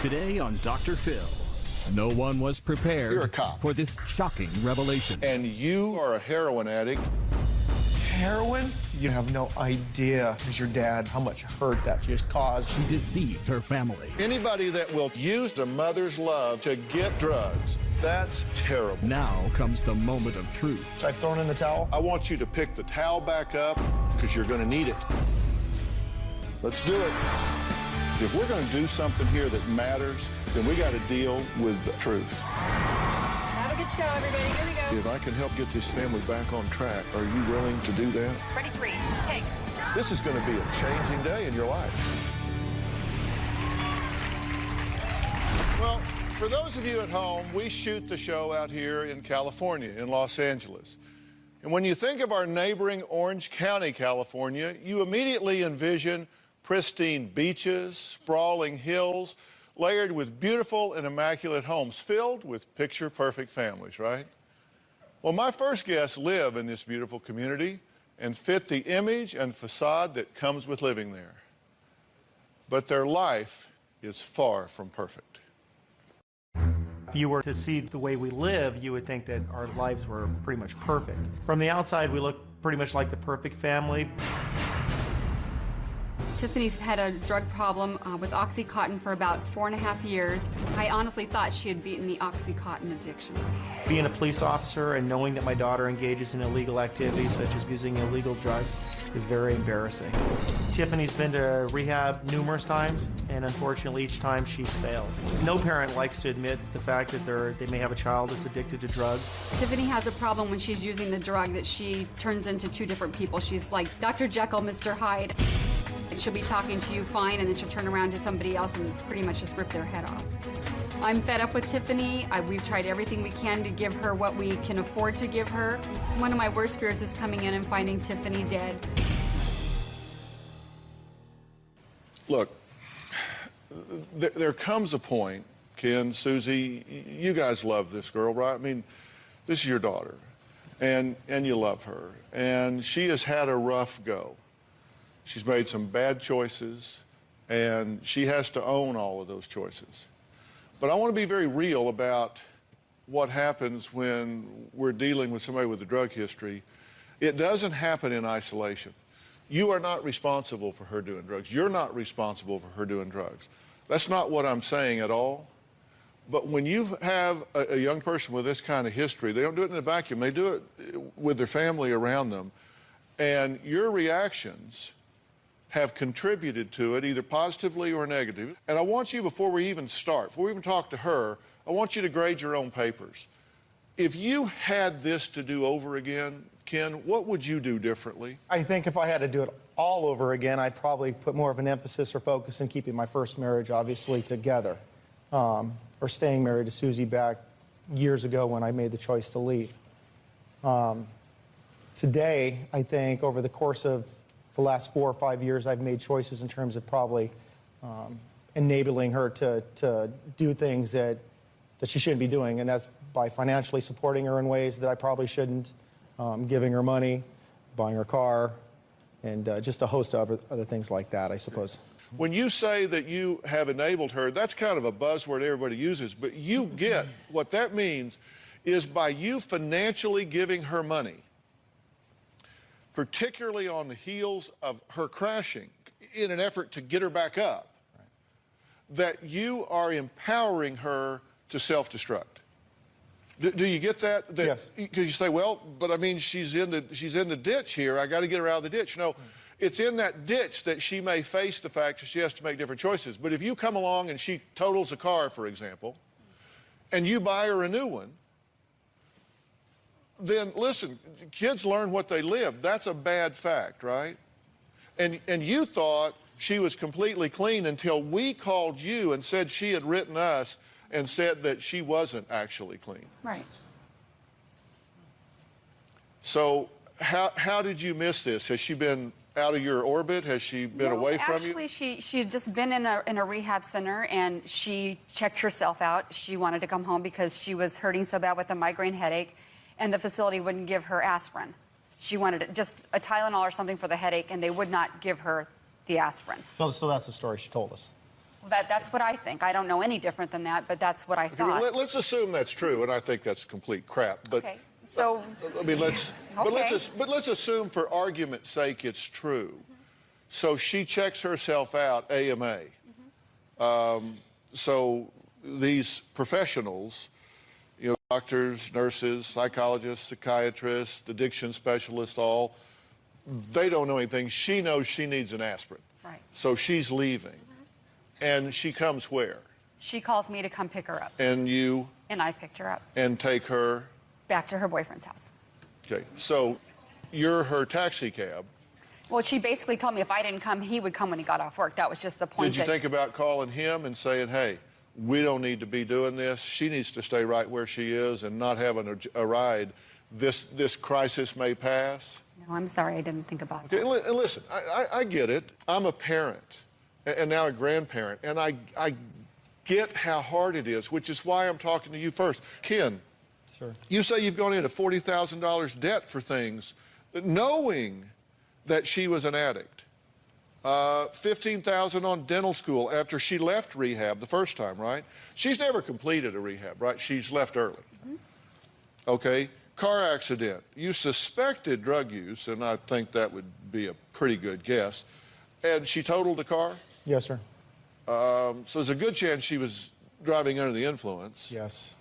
Today on Dr. Phil, no one was prepared You're a cop. for this shocking revelation. And you are a heroin addict. Heroin? You have no idea, as your dad, how much hurt that just caused. She deceived her family. Anybody that will use a mother's love to get drugs, that's terrible. Now comes the moment of truth. So I've thrown in the towel. I want you to pick the towel back up because you're going to need it. Let's do it. If we're going to do something here that matters, then we got to deal with the truth. Have a good show, everybody. Here we go. If I can help get this family back on track, are you willing to do that? Ready, three, take. This is going to be a changing day in your life. Well, for those of you at home, we shoot the show out here in California, in Los Angeles. And when you think of our neighboring Orange County, California, you immediately envision pristine beaches, sprawling hills, layered with beautiful and immaculate homes filled with picture-perfect families, right? Well, my first guests live in this beautiful community and fit the image and facade that comes with living there. But their life is far from perfect. If you were to see the way we live, you would think that our lives were pretty much perfect. From the outside, we look pretty much like the perfect family. Tiffany's had a drug problem with Oxycontin for about 4.5 years. I honestly thought she had beaten the Oxycontin addiction. Being a police officer and knowing that my daughter engages in illegal activities such as using illegal drugs is very embarrassing. Tiffany's been to rehab numerous times, and unfortunately each time she's failed. No parent likes to admit the fact that they may have a child that's addicted to drugs. Tiffany has a problem when she's using the drug that she turns into two different people. She's like Dr. Jekyll, Mr. Hyde. She'll be talking to you fine, and then she'll turn around to somebody else and pretty much just rip their head off. I'm fed up with Tiffany. We've tried everything we can to give her what we can afford to give her. One of my worst fears is coming in and finding Tiffany dead. Look, there comes a point, Ken, Susie, you guys love this girl, right? I mean, this is your daughter, and you love her, and she has had a rough go. She's made some bad choices, and she has to own all of those choices. But I want to be very real about what happens when we're dealing with somebody with a drug history. It doesn't happen in isolation. You are not responsible for her doing drugs. You're not responsible for her doing drugs. That's not what I'm saying at all. But when you have a young person with this kind of history, they don't do it in a vacuum. They do it with their family around them. And your reactions have contributed to it, either positively or negatively. And I want you, before we even start, before we even talk to her, I want you to grade your own papers. If you had this to do over again, Ken, what would you do differently? I think if I had to do it all over again, I'd probably put more of an emphasis or focus in keeping my first marriage, obviously, together. Or staying married to Susie back years ago when I made the choice to leave. Today, I think over the course of the last 4 or 5 years, I've made choices in terms of probably enabling her to do things that she shouldn't be doing, and that's by financially supporting her in ways that I probably shouldn't, giving her money, buying her car, and just a host of other things like that, I suppose. When you say that you have enabled her, that's kind of a buzzword everybody uses, but you get what that means is by you financially giving her money, particularly on the heels of her crashing in an effort to get her back up, that you are empowering her to self-destruct. Do you get that? Yes. Because you say, well, but I mean, she's in the ditch here. I got to get her out of the ditch. No, it's in that ditch that she may face the fact that she has to make different choices. But if you come along and she totals a car, for example, and you buy her a new one, then listen, kids learn what they live. That's a bad fact, right? And you thought she was completely clean until we called you and said she had written us and said that she wasn't actually clean. Right. So how did you miss this? Has she been out of your orbit? Has she been away from you? Actually, she had just been in a rehab center, and she checked herself out. She wanted to come home because she was hurting so bad with a migraine headache, and the facility wouldn't give her aspirin. She wanted just a Tylenol or something for the headache, and they would not give her the aspirin. So that's the story she told us. That's what I think. I don't know any different than that, but that's what I thought. Well, let's assume that's true, and I think that's complete crap. But Okay, so... I mean, let's Okay. but let's assume for argument's sake it's true. So she checks herself out AMA. So these professionals, you know, doctors, nurses, psychologists, psychiatrists, addiction specialists, all, they don't know anything. She knows she needs an aspirin. Right. So she's leaving. And she comes where? She calls me to come pick her up. And you? And I picked her up. And take her? Back to her boyfriend's house. Okay, so you're her taxi cab. Well, she basically told me if I didn't come, he would come when he got off work. That was just the point. Did you think about calling him and saying, hey, we don't need to be doing this. She needs to stay right where she is and not having a ride. This crisis may pass? No, I'm sorry. I didn't think about Okay, that. and listen, I get it. I'm a parent and now a grandparent, and I get how hard it is, which is why I'm talking to you first. Ken, Sure. you say you've gone into $40,000 debt for things, knowing that she was an addict. $15,000 on dental school after she left rehab the first time, right? She's never completed a rehab, right? She's left early. Okay, car accident. You suspected drug use, and I think that would be a pretty good guess. And she totaled the car? Yes, sir. So there's a good chance she was driving under the influence. Yes.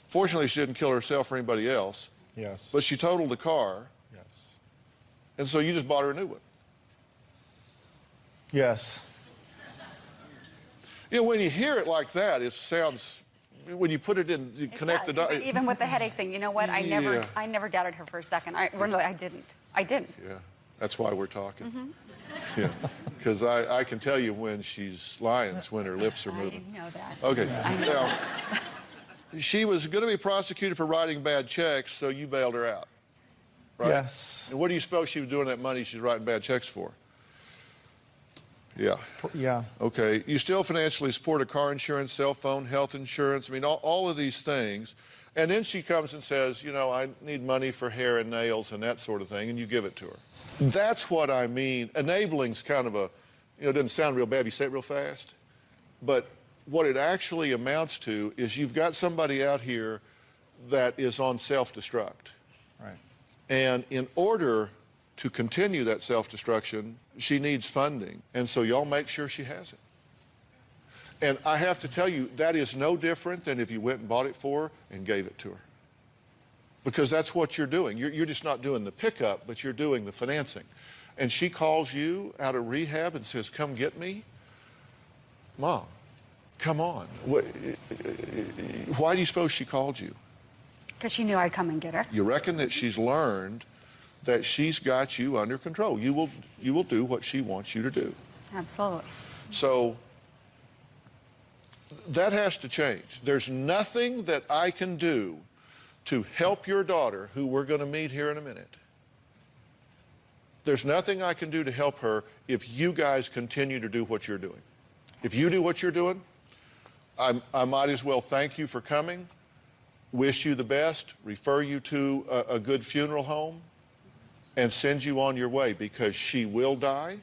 Fortunately, she didn't kill herself or anybody else, Yes. but she totaled the car, Yes. and so you just bought her a new one. Yes. You know, when you hear it like that, it sounds, when you put it in, you connect the dots. Even with the headache thing, you know what? I Yeah. never doubted her for a second. I didn't. Yeah, that's why we're talking. Yeah, because I can tell you when she's lying, it's when her lips are moving. I know that. Okay, I know now, she was going to be prosecuted for writing bad checks, so you bailed her out, right? Yes. And what do you suppose she was doing that money she's writing bad checks for? Yeah. Yeah. Okay. You still financially support a car insurance, cell phone, health insurance. I mean, all of these things. And then she comes and says, you know, I need money for hair and nails and that sort of thing, and you give it to her. That's what I mean. Enabling's kind of a, you know, it doesn't sound real bad. You say it real fast. But what it actually amounts to is you've got somebody out here that is on self-destruct. Right. And in order to continue that self-destruction, she needs funding. And so y'all make sure she has it. And I have to tell you, that is no different than if you went and bought it for her and gave it to her. Because that's what you're doing. You're just not doing the pickup, but you're doing the financing. And she calls you out of rehab and says, come get me. Mom, come on. Why do you suppose she called you? Because she knew I'd come and get her. You reckon that she's learned that she's got you under control. You will do what she wants you to do. Absolutely. So that has to change. There's nothing that I can do to help your daughter, who we're going to meet here in a minute. There's nothing I can do to help her if you guys continue to do what you're doing. If you do what you're doing, I might as well thank you for coming, wish you the best, refer you to a good funeral home, and send you on your way, because she will die,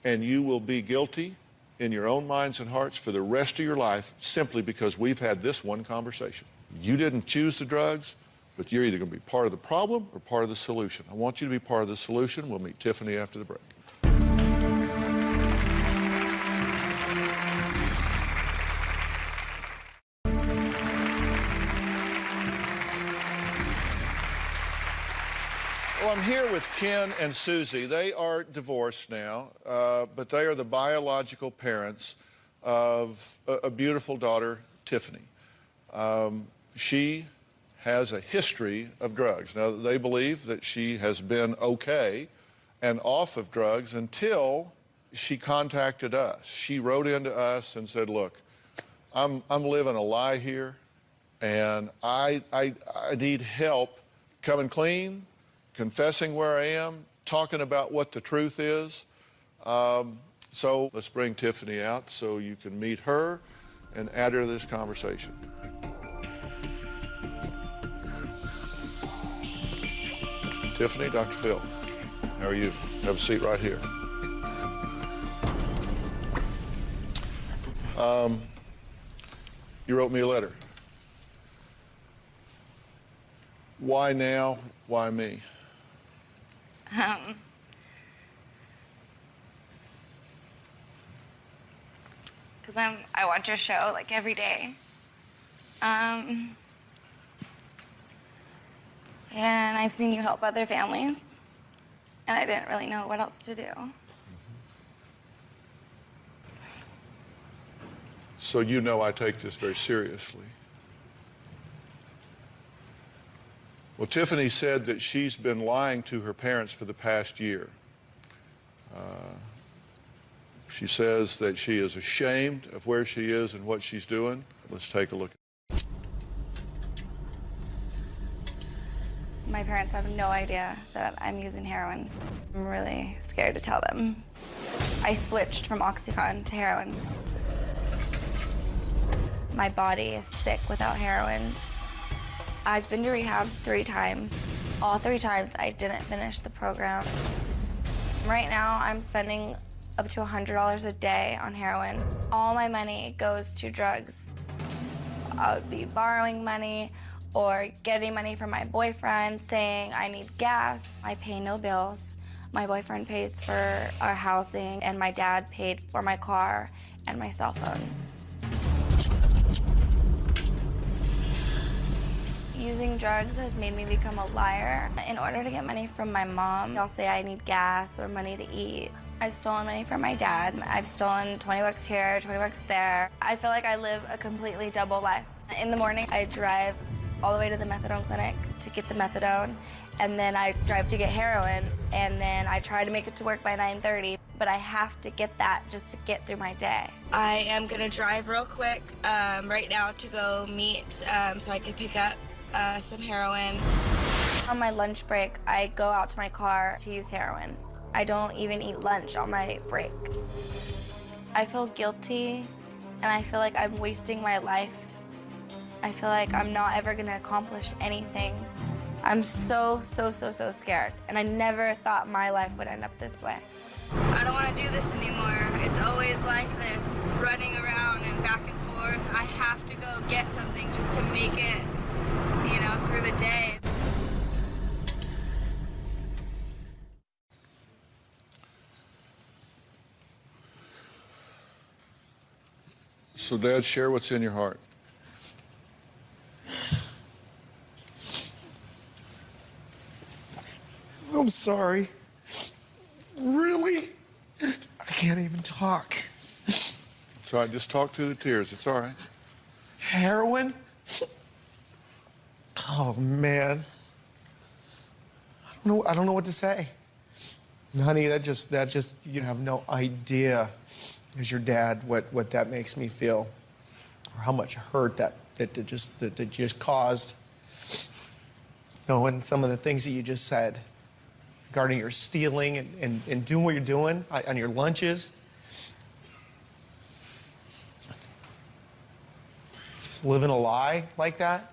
and you will be guilty in your own minds and hearts for the rest of your life, simply because we've had this one conversation. You didn't choose the drugs, but you're either going to be part of the problem or part of the solution. I want you to be part of the solution. We'll meet Tiffany after the break. Well, I'm here with Ken and Susie. They are divorced now, but they are the biological parents of a beautiful daughter, Tiffany. She has a history of drugs. Now, they believe that she has been okay and off of drugs until she contacted us. She wrote into us and said, look, I'm living a lie here, and I need help coming clean, confessing where I am, talking about what the truth is. So let's bring Tiffany out so you can meet her and add her to this conversation. Tiffany, Dr. Phil, how are you? Have a seat right here. You wrote me a letter. Why now? Why me? Because I watch your show like every day. And I've seen you help other families, and I didn't really know what else to do. So you know I take this very seriously. Well, Tiffany said that she's been lying to her parents for the past year. She says that she is ashamed of where she is and what she's doing. Let's take a look. My parents have no idea that I'm using heroin. I'm really scared to tell them. I switched from Oxycontin to heroin. My body is sick without heroin. I've been to rehab 3 times. All 3 times I didn't finish the program. Right now I'm spending up to $100 a day on heroin. All my money goes to drugs. I would be borrowing money or getting money from my boyfriend saying I need gas. I pay no bills. My boyfriend pays for our housing, and my dad paid for my car and my cell phone. Using drugs has made me become a liar. In order to get money from my mom, I'll say I need gas or money to eat. I've stolen money from my dad. I've stolen 20 bucks here, 20 bucks there. I feel like I live a completely double life. In the morning, I drive all the way to the methadone clinic to get the methadone, and then I drive to get heroin, and then I try to make it to work by 9:30, but I have to get that just to get through my day. I am gonna drive real quick right now to go meet so I can pick up some heroin. On my lunch break, I go out to my car to use heroin. I don't even eat lunch on my break. I feel guilty, and I feel like I'm wasting my life. I feel like I'm not ever gonna accomplish anything. I'm so scared, and I never thought my life would end up this way. I don't wanna do this anymore. It's always like this, running around and back and forth. I have to go get something just to make it, you know, through the day. So, Dad, share what's in your heart. I'm sorry. Really? I can't even talk. It's all right. Just talk through the tears. It's all right. Heroin? Oh, man. I don't know what to say. Honey, that just, you have no idea as your dad what that makes me feel, or how much hurt that just caused. You know, and some of the things that you just said regarding your stealing and doing what you're doing on your lunches. Just living a lie like that.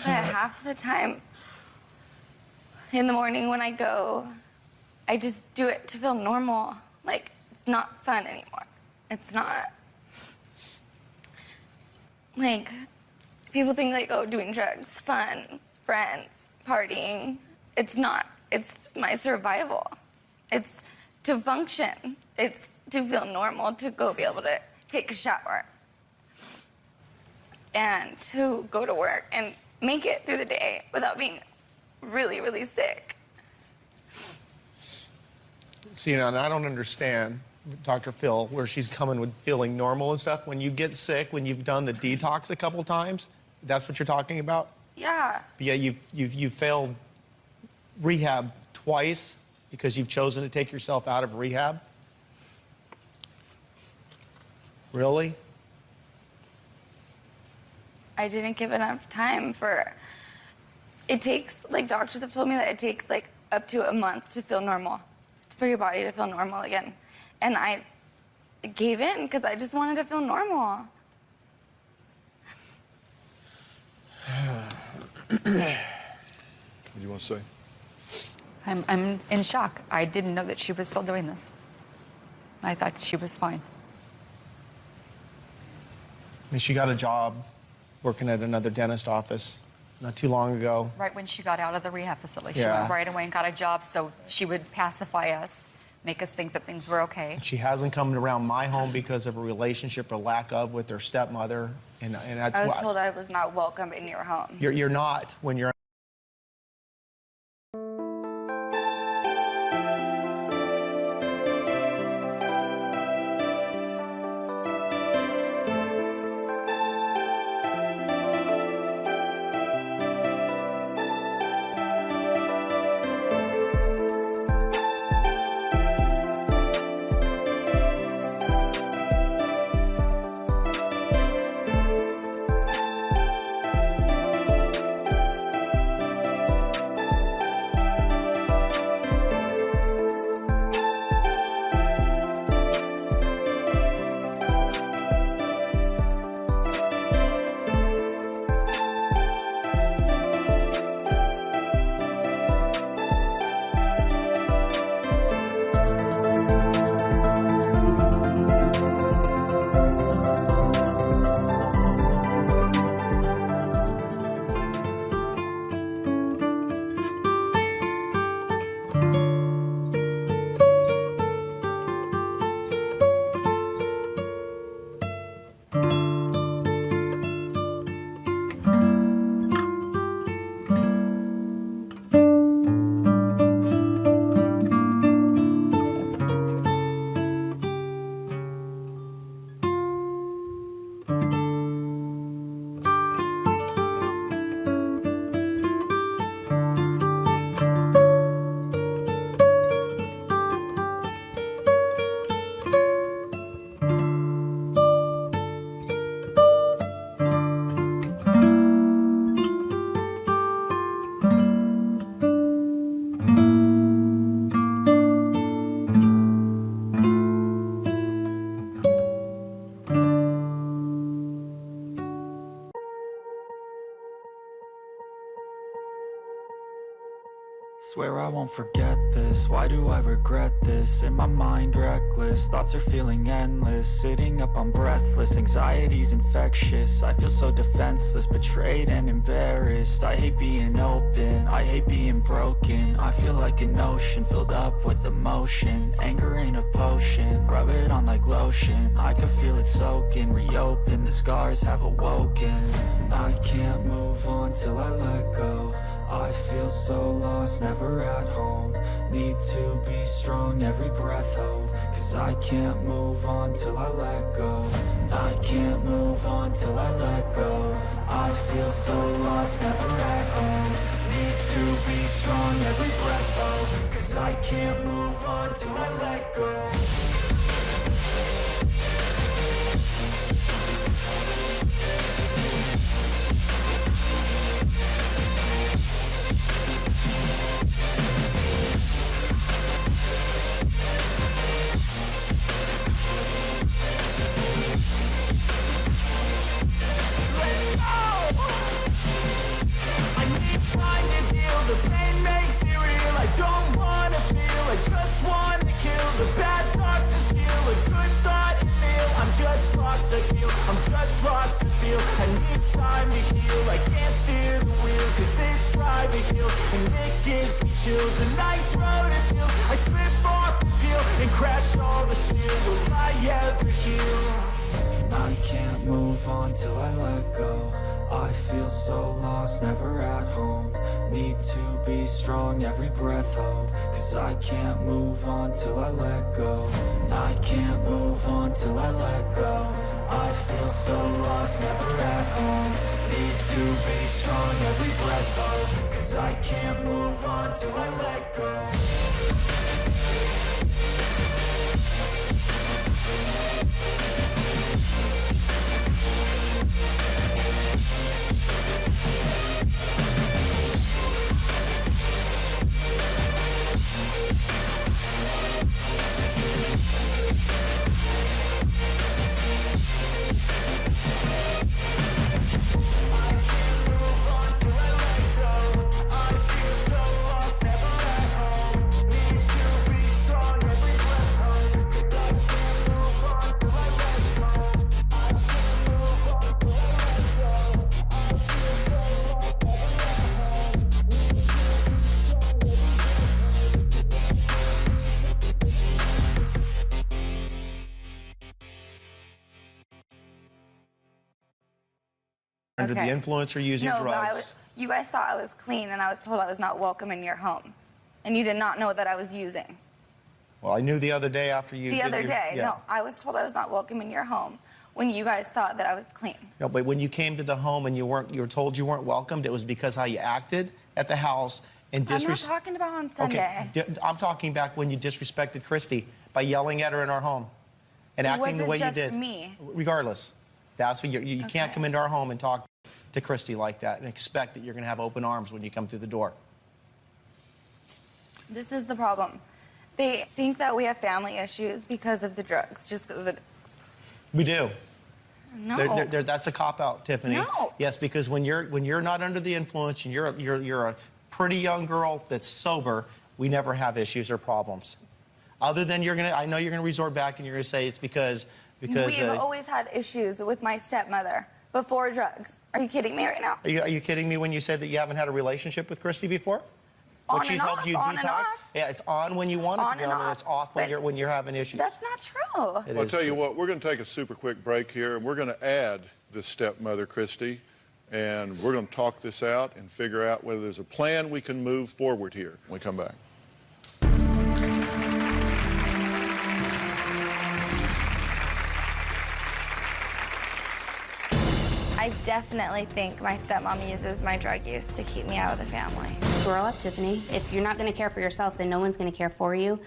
But half the time in the morning when I go, I just do it to feel normal. Like, it's not fun anymore. It's not. Like, people think like, oh, doing drugs, fun, friends, partying. It's not. It's my survival. It's to function. It's to feel normal, to go be able to take a shower and to go to work and make it through the day without being really, really sick. See, and I don't understand, Dr. Phil, where she's coming with feeling normal and stuff. When you get sick, when you've done the detox a couple times, that's what you're talking about? Yeah. But yeah, you've failed rehab twice because you've chosen to take yourself out of rehab? Really? I didn't give enough time for... It takes, like, doctors have told me that it takes, like, up to a month to feel normal, for your body to feel normal again. And I gave in because I just wanted to feel normal. What do you want to say? I'm in shock. I didn't know that she was still doing this. I thought she was fine. I mean, she got a job working at another dentist office not too long ago. Right when she got out of the rehab facility, she Yeah. went right away and got a job so she would pacify us, make us think that things were okay. She hasn't come around my home because of a relationship or lack of with her stepmother, and that's I was why told I was not welcome in your home. you're not when you're. Swear I won't forget this, why do I regret this? In my mind reckless, thoughts are feeling endless. Sitting up, I'm breathless, anxiety's infectious. I feel so defenseless, betrayed and embarrassed. I hate being open, I hate being broken. I feel like an ocean filled up with emotion. Anger ain't a potion, rub it on like lotion. I can feel it soaking, reopen, the scars have awoken. I can't move on till I let go. I feel so lost, never at home. Need to be strong, every breath hold. Cause I can't move on till I let go. I can't move on till I let go. I feel so lost, never at home. Need to be strong, every breath hold. Cause I can't move on till I let go. The pain makes it real, I don't wanna feel, I just wanna kill the bad thoughts and steal a good thought and feel. I'm just lost, I feel, I'm just lost to feel. I need time to heal, I can't steer the wheel, cause this drive to kill, and it gives me chills. A nice road to feel, I slip off the peel, and crash all the steel. Will I ever heal? I can't move on till I let go. I feel so lost, never at home. Need to be strong, every breath hold. Cause I can't move on till I let go. I can't move on till I let go. I feel so lost, never at home. Need to be strong, every breath hold. Cause I can't move on till I let go. Under the influence or using no, drugs? But you guys thought I was clean, and I was told I was not welcome in your home. And you did not know that I was using. Well, I knew the other day after you... The other day, yeah. no, I was told I was not welcome in your home when you guys thought that I was clean. No, but when you came to the home and you were told you weren't welcomed, it was because how you acted at the house and I'm not talking about on Sunday. Okay, I'm talking back when you disrespected Christy by yelling at her in our home and acting the way you did. It wasn't just me. Regardless, that's what you can't come into our home and talk to Christy like that and expect that you're going to have open arms when you come through the door. This is the problem. They think that we have family issues because of the drugs, just because of the drugs. We do. No. That's a cop-out, Tiffany. No. Yes, because when you're not under the influence and you're a pretty young girl that's sober, we never have issues or problems. Other than I know you're gonna resort back and you're gonna say it's because We've always had issues with my stepmother before drugs. Are you kidding me right now? Are you kidding me when you said that you haven't had a relationship with Christy before? On she's and helped off, you on and detox? off. Yeah, it's on when you want it to be on, and it's off when you're having issues. That's not true. I'll tell you what, we're going to take a super quick break here, and we're going to add this stepmother, Christy, and we're going to talk this out and figure out whether there's a plan we can move forward here when we come back. I definitely think my stepmom uses my drug use to keep me out of the family. Grow up, Tiffany. If you're not going to care for yourself, then no one's going to care for you.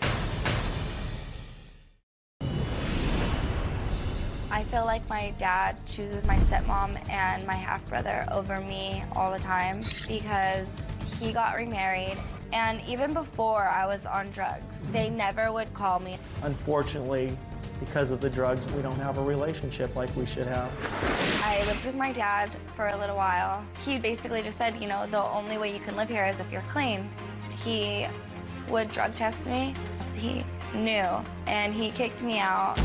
I feel like my dad chooses my stepmom and my half-brother over me all the time because he got remarried, and even before I was on drugs, they never would call me. Unfortunately, because of the drugs, we don't have a relationship like we should have. I lived with my dad for a little while. He basically just said, you know, the only way you can live here is if you're clean. He would drug test me, so he knew, and he kicked me out.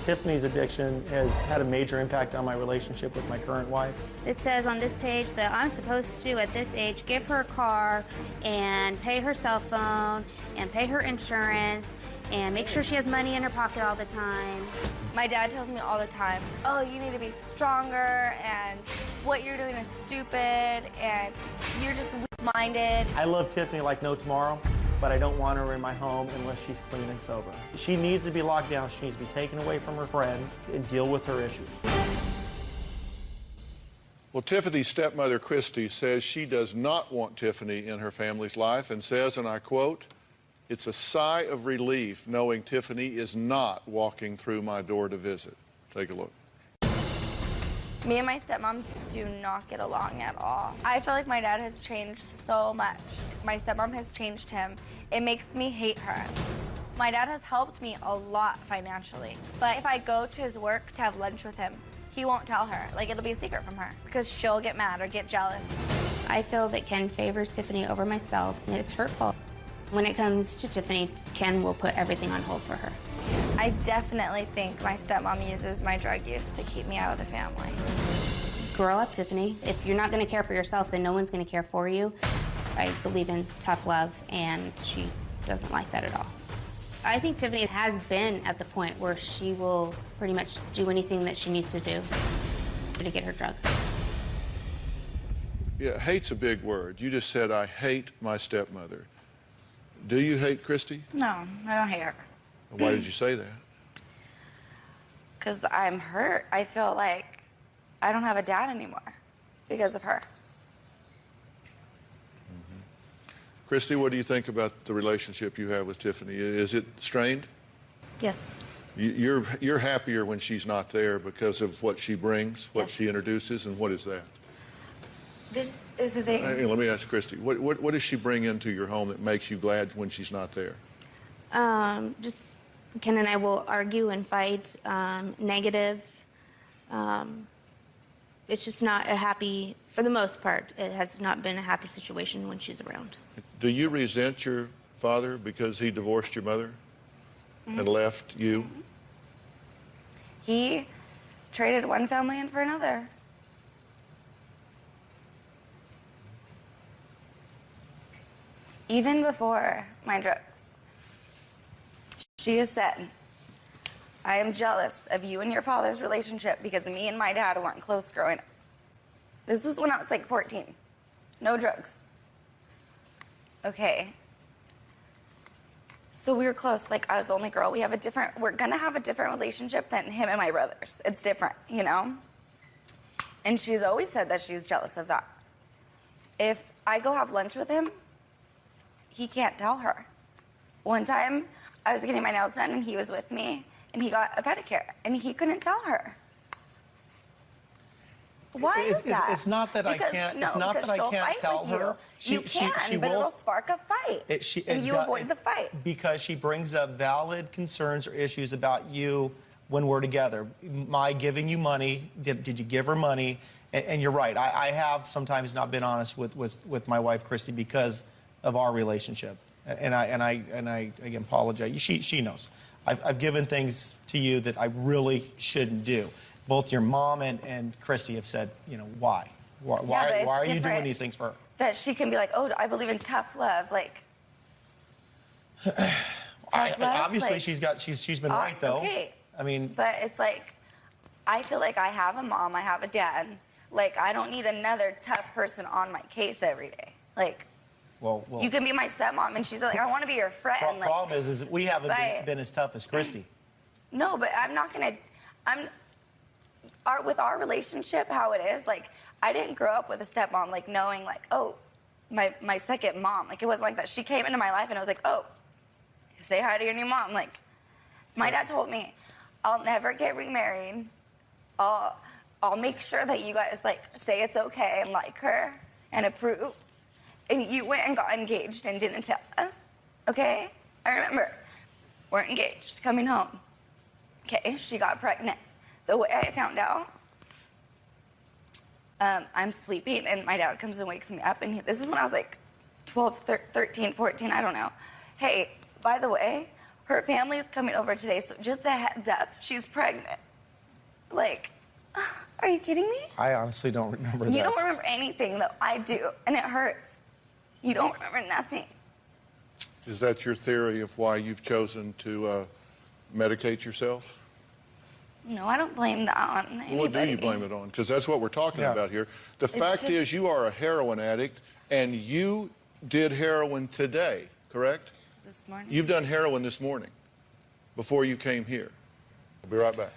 Tiffany's addiction has had a major impact on my relationship with my current wife. It says on this page that I'm supposed to, at this age, give her a car and pay her cell phone and pay her insurance and make sure she has money in her pocket all the time. My dad tells me all the time, oh, you need to be stronger, and what you're doing is stupid, and you're just weak-minded. I love Tiffany like no tomorrow, but I don't want her in my home unless she's clean and sober. She needs to be locked down. She needs to be taken away from her friends and deal with her issues. Well, Tiffany's stepmother, Christy, says she does not want Tiffany in her family's life and says, and I quote, "It's a sigh of relief knowing Tiffany is not walking through my door to visit." Take a look. Me and my stepmom do not get along at all. I feel like my dad has changed so much. My stepmom has changed him. It makes me hate her. My dad has helped me a lot financially, but if I go to his work to have lunch with him, he won't tell her. Like, it'll be a secret from her because she'll get mad or get jealous. I feel that Ken favors Tiffany over myself, and it's hurtful. When it comes to Tiffany, Ken will put everything on hold for her. I definitely think my stepmom uses my drug use to keep me out of the family. Grow up, Tiffany. If you're not going to care for yourself, then no one's going to care for you. I believe in tough love, and she doesn't like that at all. I think Tiffany has been at the point where she will pretty much do anything that she needs to do to get her drug. Yeah, hate's a big word. You just said, I hate my stepmother. Do you hate Christy? No, I don't hate her. Why did you say that? Because I'm hurt. I feel like I don't have a dad anymore because of her. Christy, what do you think about the relationship you have with Tiffany? Is it strained? Yes. You're happier when she's not there because of what she brings, what she introduces, and what is that? This is the thing. Hey, let me ask Christy, what does she bring into your home that makes you glad when she's not there? Just Ken and I will argue and fight, negative. It's just not a happy, for the most part, it has not been a happy situation when she's around. Do you resent your father because he divorced your mother and left you? He traded one family in for another. Even before my drugs, she has said, I am jealous of you and your father's relationship because me and my dad weren't close growing up. This was when I was like 14. No drugs. Okay. So we were close. Like, I was the only girl. We're gonna have a different relationship than him and my brothers. It's different, you know? And she's always said that she's jealous of that. If I go have lunch with him, he can't tell her. One time, I was getting my nails done and he was with me and he got a pedicure and he couldn't tell her. Why is that? It's not that I can't. It's not that I can't tell her. You can, but it'll spark a fight, and you avoid the fight. Because she brings up valid concerns or issues about you when we're together. My giving you money. Did you give her money? And you're right. I have sometimes not been honest with my wife Christy because of our relationship. And I again apologize. She knows. I've given things to you that I really shouldn't do. Both your mom and Christy have said, you know, why? Why are you doing these things for her? That she can be like, oh, I believe in tough love, like. Obviously, like, she's been right though. Okay. I mean, but it's like, I feel like I have a mom, I have a dad. Like, I don't need another tough person on my case every day. Like, well, you can be my stepmom, and she's like, I want to be your friend. The problem is we haven't been as tough as Christy. No, but I'm not gonna. With our relationship, how it is, like, I didn't grow up with a stepmom, like, knowing, like, oh, my second mom. Like, it wasn't like that. She came into my life, and I was like, oh, say hi to your new mom. Like, my dad told me, I'll never get remarried. I'll make sure that you guys, like, say it's okay and like her and approve. And you went and got engaged and didn't tell us, okay? I remember, we're engaged, coming home. Okay, she got pregnant. The way I found out, I'm sleeping, and my dad comes and wakes me up, and this is when I was like 12, 13, 14, I don't know. Hey, by the way, her family's coming over today, so just a heads up, she's pregnant. Like, are you kidding me? I honestly don't remember that. You don't remember anything, though. I do, and it hurts. You don't remember nothing. Is that your theory of why you've chosen to medicate yourself? No, I don't blame that on anybody. What do you blame it on? Because that's what we're talking about here. The fact is you are a heroin addict, and you did heroin today, correct? This morning. You've done heroin this morning before you came here. We'll be right back.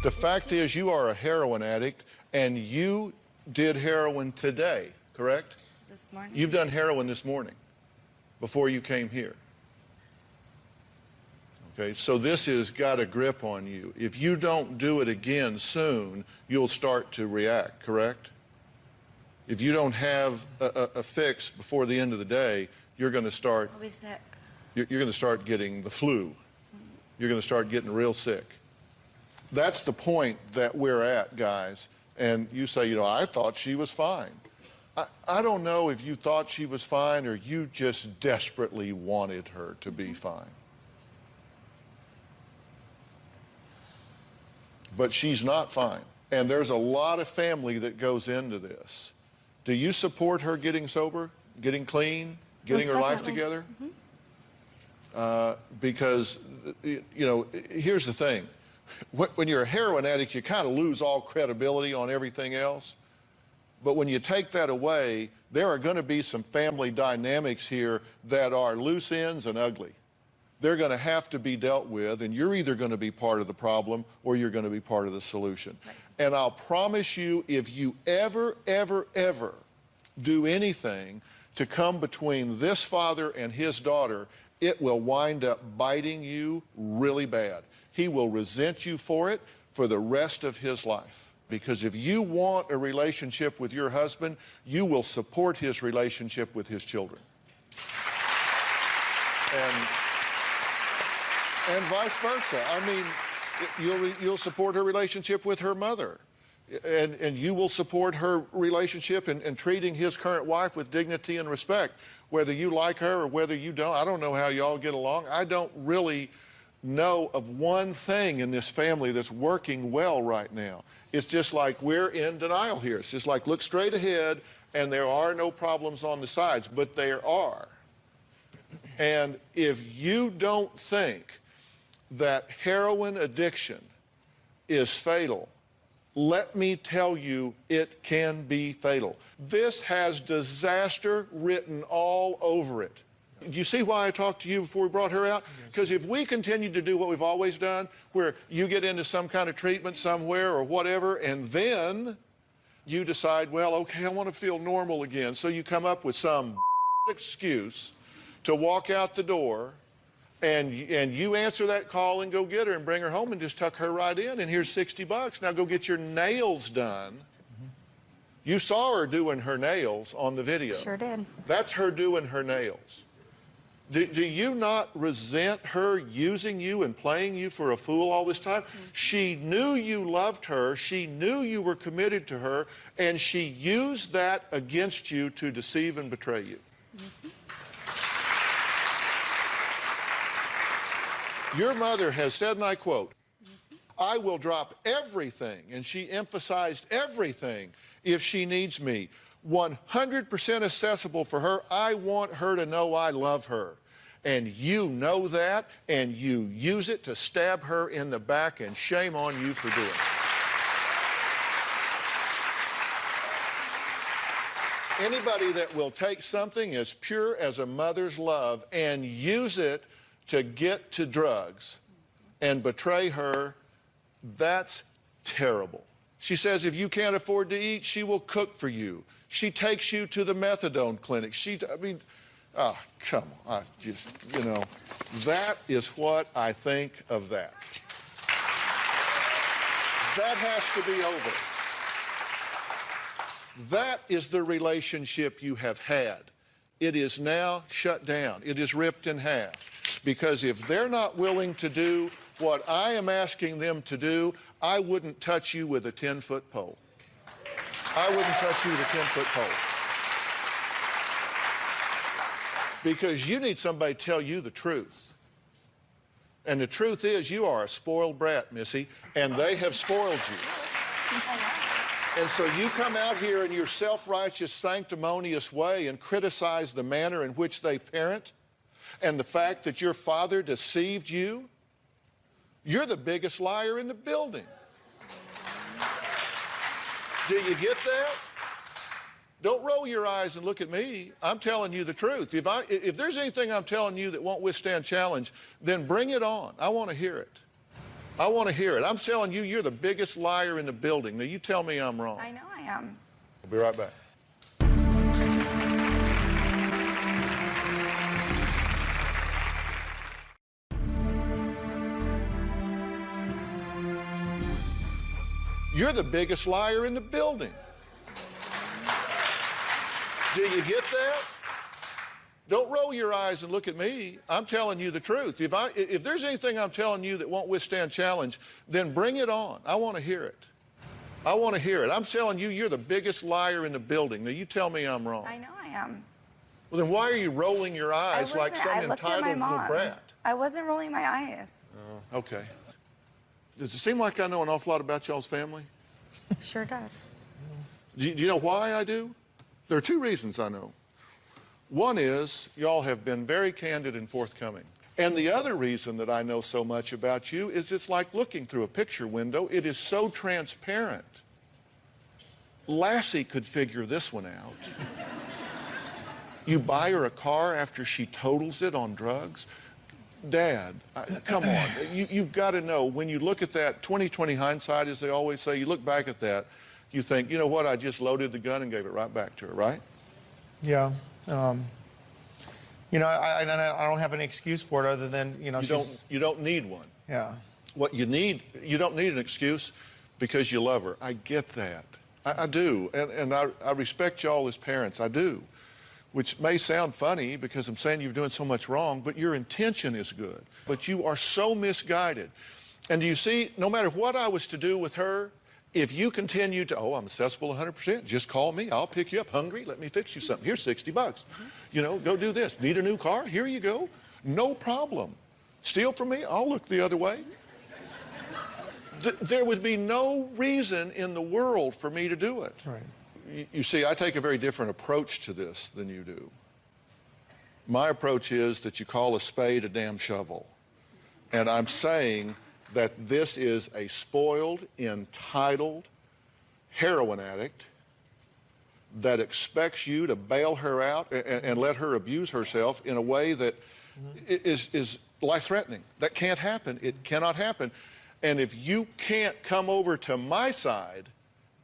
The fact is you are a heroin addict, and you did heroin today, correct? This morning. You've done heroin this morning before you came here. Okay, so this has got a grip on you. If you don't do it again soon, you'll start to react, correct? If you don't have a fix before the end of the day, you're going to start. I'll be sick. You're going to start getting the flu. You're going to start getting real sick. That's the point that we're at, guys. And you say, you know, I thought she was fine. I don't know if you thought she was fine or you just desperately wanted her to be fine. But she's not fine. And there's a lot of family that goes into this. Do you support her getting sober, getting clean, getting her life together? Because, you know, here's the thing. When you're a heroin addict, you kind of lose all credibility on everything else. But when you take that away, there are going to be some family dynamics here that are loose ends and ugly. They're going to have to be dealt with, and you're either going to be part of the problem or you're going to be part of the solution. Right. And I'll promise you, if you ever do anything to come between this father and his daughter, it will wind up biting you really bad. He will resent you for it for the rest of his life. Because if you want a relationship with your husband, you will support his relationship with his children. And vice versa. I mean, you'll support her relationship with her mother. And you will support her relationship in treating his current wife with dignity and respect. Whether you like her or whether you don't, I don't know how y'all get along. I don't really know of one thing in this family that's working well right now. It's just like we're in denial here. It's just like look straight ahead and there are no problems on the sides, but there are. And if you don't think that heroin addiction is fatal, let me tell you, it can be fatal. This has disaster written all over it. Do you see why I talked to you before we brought her out? Because if we continue to do what we've always done, where you get into some kind of treatment somewhere or whatever, and then you decide, well, okay, I want to feel normal again. So you come up with some excuse to walk out the door, and you answer that call and go get her and bring her home and just tuck her right in, and here's $60. Now go get your nails done. You saw her doing her nails on the video. Sure did. That's her doing her nails. Do you not resent her using you and playing you for a fool all this time? She knew you loved her. She knew you were committed to her, and she used that against you to deceive and betray you. Your mother has said, and I quote, I will drop everything, and she emphasized everything, if she needs me. 100% accessible for her. I want her to know I love her. And you know that, and you use it to stab her in the back, and shame on you for doing it. Anybody that will take something as pure as a mother's love and use it to get to drugs and betray her, that's terrible. She says if you can't afford to eat, she will cook for you. She takes you to the methadone clinic. Oh, come on, that is what I think of that. That has to be over. That is the relationship you have had. It is now shut down. It is ripped in half. Because if they're not willing to do what I am asking them to do, I wouldn't touch you with a 10-foot pole. I wouldn't touch you with a 10-foot pole. Because you need somebody to tell you the truth. And the truth is, you are a spoiled brat, Missy, and they have spoiled you. And so you come out here in your self-righteous, sanctimonious way and criticize the manner in which they parent and the fact that your father deceived you. You're the biggest liar in the building. Do you get that? Don't roll your eyes and look at me. I'm telling you the truth. If there's anything I'm telling you that won't withstand challenge, then bring it on. I want to hear it. I want to hear it. I'm telling you, you're the biggest liar in the building. Now, you tell me I'm wrong. I know I am. I'll be right back. You're the biggest liar in the building. Do you get that? Don't roll your eyes and look at me. I'm telling you the truth. If there's anything I'm telling you that won't withstand challenge, then bring it on. I want to hear it. I want to hear it. I'm telling you, you're the biggest liar in the building. Now, you tell me I'm wrong. I know I am. Well, then why are you rolling your eyes like some entitled little brat? I wasn't rolling my eyes. Okay. Does it seem like I know an awful lot about y'all's family? Sure does. Do you know why I do? There are two reasons I know. One is y'all have been very candid and forthcoming. And the other reason that I know so much about you is it's like looking through a picture window. It is so transparent. Lassie could figure this one out. You buy her a car after she totals it on drugs. Dad, come on. You've got to know, when you look at that, 20/20 hindsight, as they always say, you look back at that, you think, you know what, I just loaded the gun and gave it right back to her, right? Yeah. I don't have any excuse for it other than, you don't need one. Yeah. What you don't need an excuse because you love her. I get that. I do. And I respect y'all as parents. I do. Which may sound funny because I'm saying you're doing so much wrong, but your intention is good. But you are so misguided. And do you see, no matter what I was to do with her, if you continue to, I'm accessible 100%, just call me. I'll pick you up. Hungry? Let me fix you something. Here's $60. Go do this. Need a new car? Here you go. No problem. Steal from me? I'll look the other way. There would be no reason in the world for me to do it. Right. you see, I take a very different approach to this than you do. My approach is that you call a spade a damn shovel. And I'm saying that this is a spoiled, entitled heroin addict that expects you to bail her out and let her abuse herself in a way that is life-threatening. That can't happen. It cannot happen. And if you can't come over to my side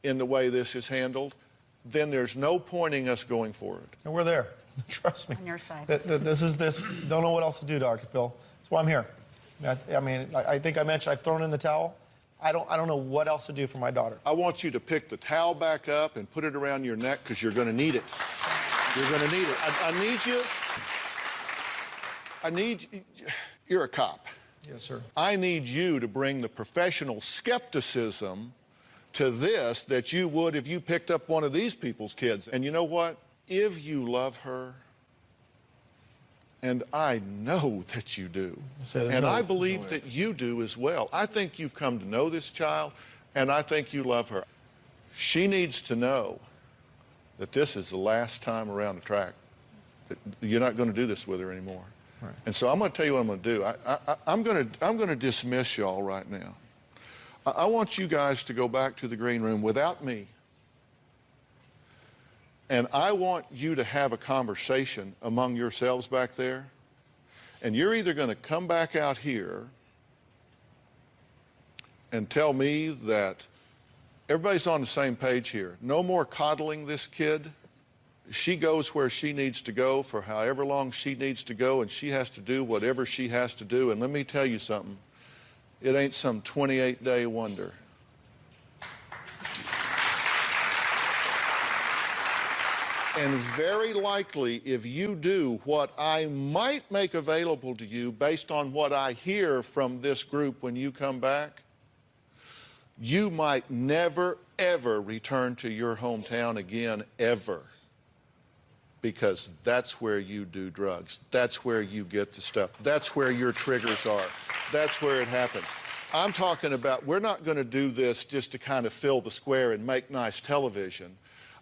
in the way this is handled, then there's no pointing us going forward. And we're there. Trust me. On your side. This is this. Don't know what else to do, Dr. Phil. That's why I'm here. I mean, I think I mentioned I've thrown in the towel. I don't know what else to do for my daughter. I want you to pick the towel back up and put it around your neck because you're going to need it. You're going to need it. You're a cop. Yes, sir. I need you to bring the professional skepticism to this that you would if you picked up one of these people's kids. And you know what? If you love her, and I know that you do, and I believe that you do as well. I think you've come to know this child, and I think you love her. She needs to know that this is the last time around the track, that you're not going to do this with her anymore. Right. And so I'm going to tell you what I'm going to do. I'm going to dismiss y'all right now. I want you guys to go back to the green room without me. And I want you to have a conversation among yourselves back there. And you're either going to come back out here and tell me that everybody's on the same page here. No more coddling this kid. She goes where she needs to go for however long she needs to go, and she has to do whatever she has to do. And let me tell you something. It ain't some 28-day wonder. And very likely, if you do what I might make available to you based on what I hear from this group when you come back, you might never, ever return to your hometown again, ever. Because that's where you do drugs. That's where you get the stuff. That's where your triggers are. That's where it happens. I'm talking about, we're not going to do this just to kind of fill the square and make nice television.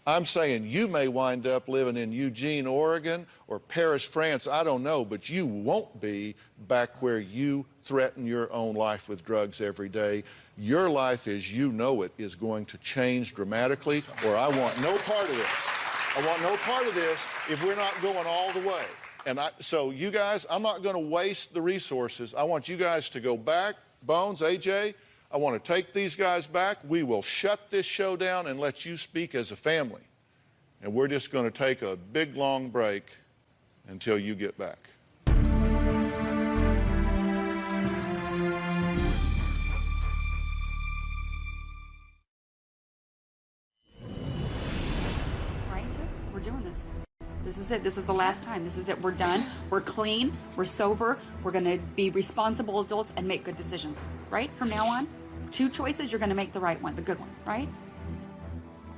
I'm saying you may wind up living in Eugene, Oregon, or Paris, France, I don't know, but you won't be back where you threaten your own life with drugs every day. Your life as you know it is going to change dramatically, or I want no part of this. I want no part of this if we're not going all the way. And so you guys, I'm not going to waste the resources. I want you guys to go back. Bones, AJ, I want to take these guys back. We will shut this show down and let you speak as a family. And we're just going to take a big, long break until you get back. Right? We're doing this. This is it. This is the last time. This is it. We're done. We're clean. We're sober. We're going to be responsible adults and make good decisions. Right? From now on, 2 choices, you're going to make the right one, the good one. Right?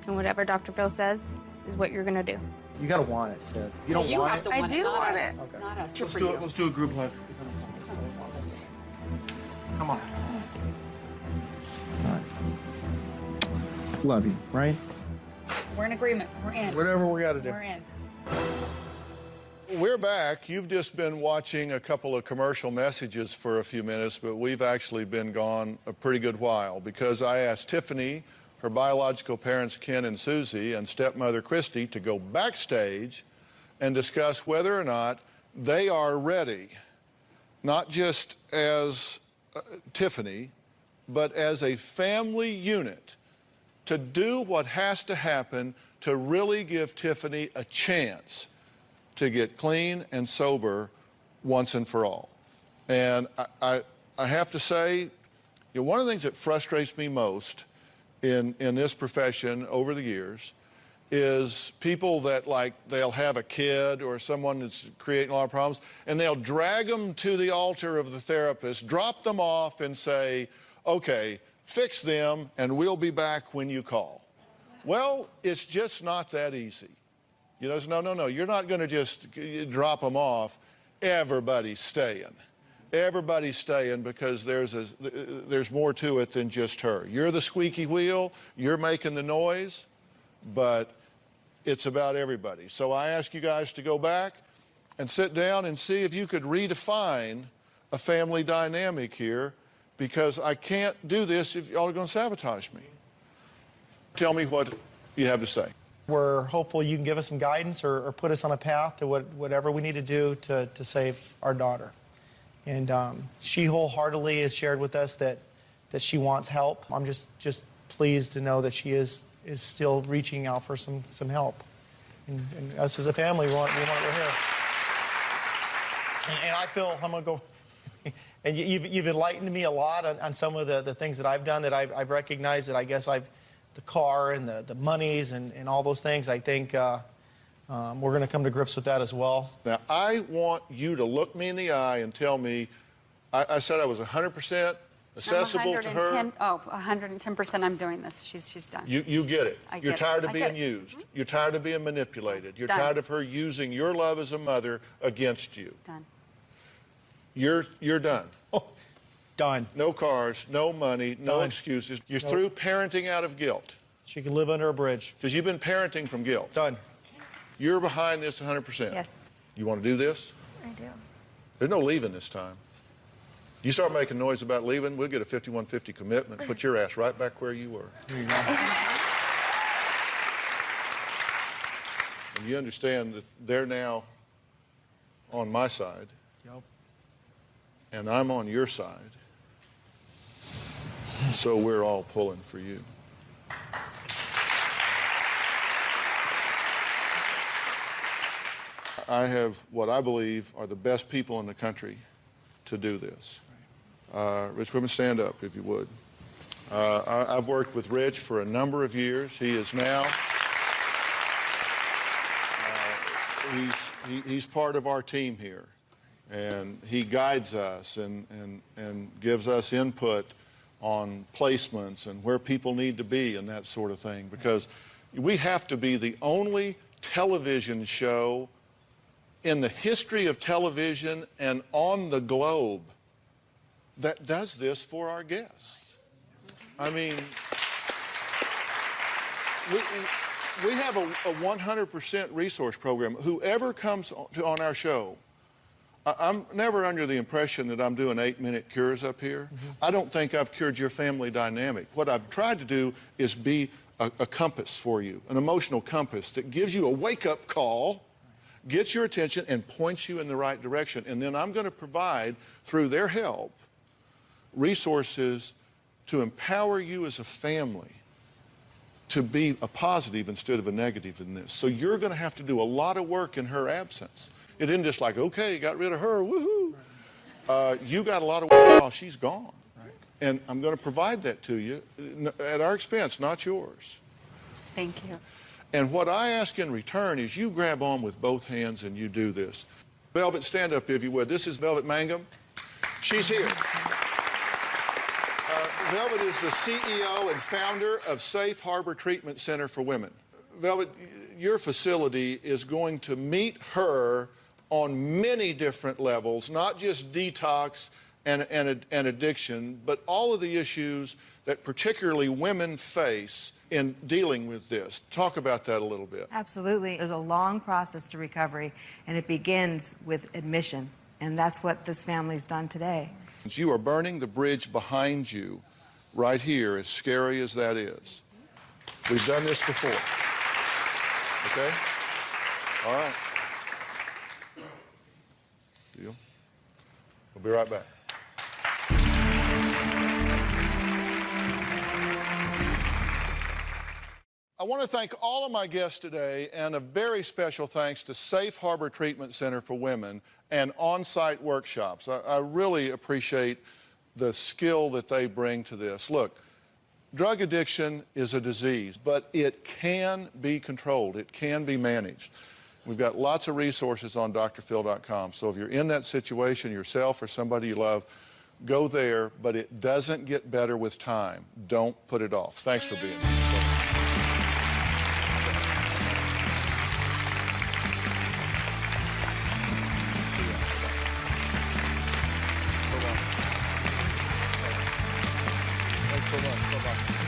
And whatever Dr. Phil says is what you're going to do. You got to want it, Sid. You don't you want have it? to I want do it, want us. it. Okay. Not us. Let's Good do for it. you. Let's do a group hug. Come on. All right. Love you, right? We're in agreement. We're in. Whatever we got to do. We're in. We're back. You've just been watching a couple of commercial messages for a few minutes, but we've actually been gone a pretty good while because I asked Tiffany, her biological parents Ken and Susie, and stepmother Christy to go backstage and discuss whether or not they are ready, not just as Tiffany, but as a family unit to do what has to happen to really give Tiffany a chance to get clean and sober once and for all. And I have to say, you know, one of the things that frustrates me most in this profession over the years is people that, like, they'll have a kid or someone that's creating a lot of problems, and they'll drag them to the altar of the therapist, drop them off, and say, okay, fix them, and we'll be back when you call. Well, it's just not that easy. You know, no, you're not going to just drop them off. Everybody's staying. Everybody's staying because there's more to it than just her. You're the squeaky wheel. You're making the noise. but it's about everybody. So I ask you guys to go back and sit down and see if you could redefine a family dynamic here, because I can't do this if y'all are going to sabotage me. Tell me what you have to say. We're hopeful you can give us some guidance or put us on a path to whatever we need to do to save our daughter. And she wholeheartedly has shared with us that she wants help. I'm just pleased to know that she is still reaching out for some help. And us as a family, we want we're here. And I feel, I'm going to go, and you've enlightened me a lot on some of the things that I've done, that I've recognized that I guess the car and the monies and all those things, I think we're going to come to grips with that as well. Now, I want you to look me in the eye and tell me, I said I was 100% accessible to her. Oh, 110% I'm doing this. She's done. You get it. You're tired of being it. used. You're tired of being manipulated. You're Done. tired of her using your love as a mother against you. Done. You're done. Oh, done. No cars, no money, no excuses. You're through parenting out of guilt. She can live under a bridge. Because you've been parenting from guilt. Done. You're behind this 100%. Yes, You want to do this? I do. There's no leaving this time. You start making noise about leaving, we'll get a 5150 commitment, put your ass right back where you were. There you go. And you understand that they're now on my side. Yep. And I'm on your side. So we're all pulling for you. I have what I believe are the best people in the country to do this. Rich Whitman, stand up if you would. I've worked with Rich for a number of years. He is now, he's part of our team here. And he guides us and gives us input on placements and where people need to be and that sort of thing. Because we have to be the only television show in the history of television and on the globe that does this for our guests. I mean, we have a 100% resource program. Whoever comes on our show, I'm never under the impression that I'm doing 8-minute cures up here. I don't think I've cured your family dynamic. What I've tried to do is be a compass for you, an emotional compass that gives you a wake-up call, gets your attention, and points you in the right direction. And then I'm going to provide, through their help, resources to empower you as a family to be a positive instead of a negative in this. So you're going to have to do a lot of work in her absence. It isn't just like, okay, got rid of her, woohoo. You got a lot of work while she's gone. Right. And I'm going to provide that to you at our expense, not yours. Thank you. And what I ask in return is you grab on with both hands and you do this. Velvet, stand up if you would. This is Velvet Mangum. She's here. Velvet is the CEO and founder of Safe Harbor Treatment Center for Women. Velvet, your facility is going to meet her on many different levels, not just detox and addiction, but all of the issues that particularly women face in dealing with this. Talk about that a little bit. Absolutely. There's a long process to recovery, and it begins with admission, and that's what this family's done today. You are burning the bridge behind you right here, as scary as that is. We've done this before. Okay? All right. Deal. We'll be right back. I want to thank all of my guests today, and a very special thanks to Safe Harbor Treatment Center for Women and on-site workshops. I really appreciate the skill that they bring to this. Look, drug addiction is a disease, but it can be controlled. It can be managed. We've got lots of resources on drphil.com. So if you're in that situation yourself or somebody you love, go there, but it doesn't get better with time. Don't put it off. Thanks for being here. Thanks so much. Bye-bye.